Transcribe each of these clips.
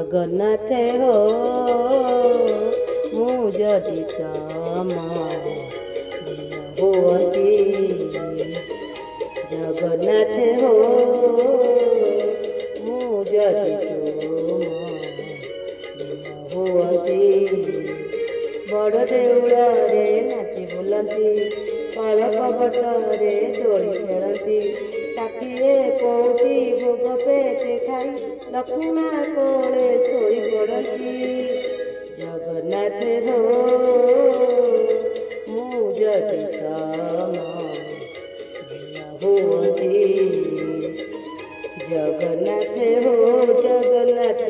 जगन्नाथ हो मु जदि तम होती जगन्नाथ हो मु जदि तुम होती बड़ देउଳରେ नाची बुलती कଳप बटରେ ଦୋଳି ଖେଳନ୍ତି ଷାଠିଏ ପଉଟି ଭୋଗ ପେଟେ ଖାଇ ଲକ୍ଷ୍ମୀ ମା କୋଳେ ଶୋଇ ପଡ଼ନ୍ତି ଜଗନ୍ନାଥ ହୋ ମୁଁ ଯଦି ତମ ଝିଅ ହୁଅନ୍ତି ଜଗନ୍ନାଥ ହୋ ଜଗନ୍ନାଥ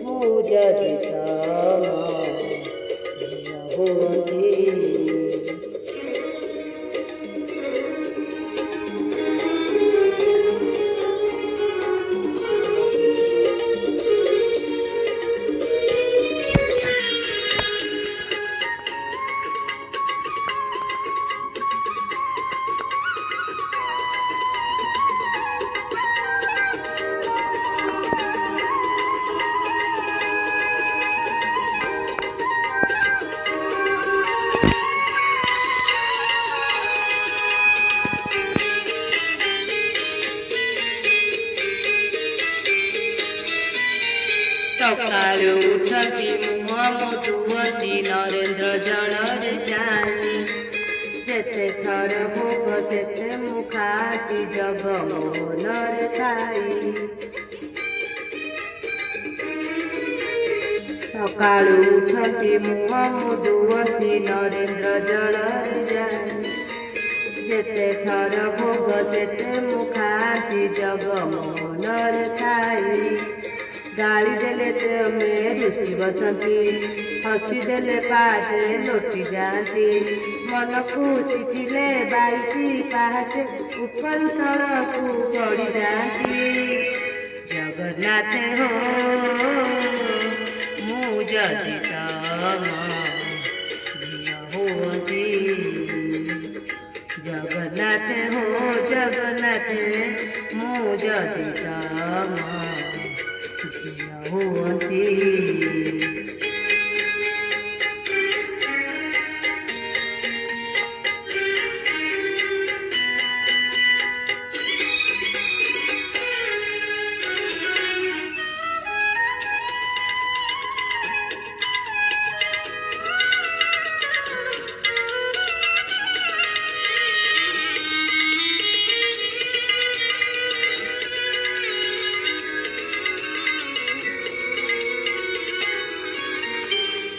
ମୁଁ ଯଦି ତମ ଝିଅ ହୁଅନ୍ତି सकाळु उठती मुहँ धुअती नरेन्द्र जଳରେ जानी जेते थर भोग सेते मुखाती जगमोहନରେ ଥାଇ सकाळु उठती मुहँ धुअती नरेन्द्र जଳରେ जानी जेते थर भोग सेते मुखाती जगमोहନରେ ଥାଇ गाली देले तमे रुषि बसती हसी देले पाटे लोटी जाती मन खुशी थिले 22 पाहाच ऊपर तलकू चढ़ी जाती जगन्नाथ हो मु जदि तम झिया हुअती जगन्नाथ हो जगन्नाथ मु जदि तम हुअती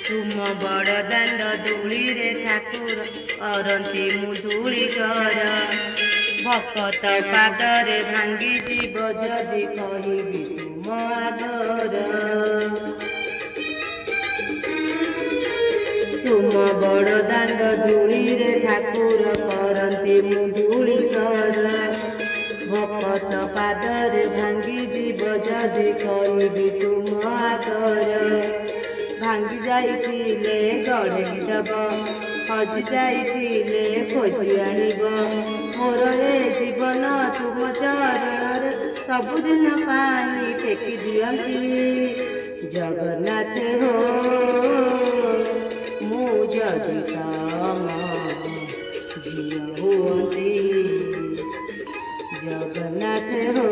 तुम बड़ दाण्ड धूली रे ठाकुर करती मु धूली घर भक्त पादरे भांगी जीव जदि कहबी तुम आदर तुम बड़ दाण्ड धूली रे ठाकुर करती मु धूली घर भक्त पादरे भांगी जीव जदि कहबी तुम आदर भांगी जाइथिले गढ़ेई दब हजि जाइथिले खोजी आनिब मोर ए जीवन तुम चरणरे सबुदिन पाई टेकी दियंती जगन्नाथ हो मु जदि तम झिया हुअती जगन्नाथ हो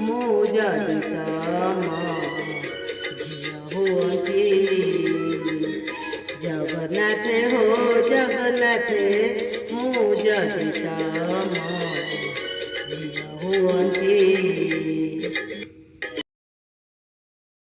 मु जदि तम जगन्नाथ हो जगन्नाथ मु जदि तम झिया हुअती।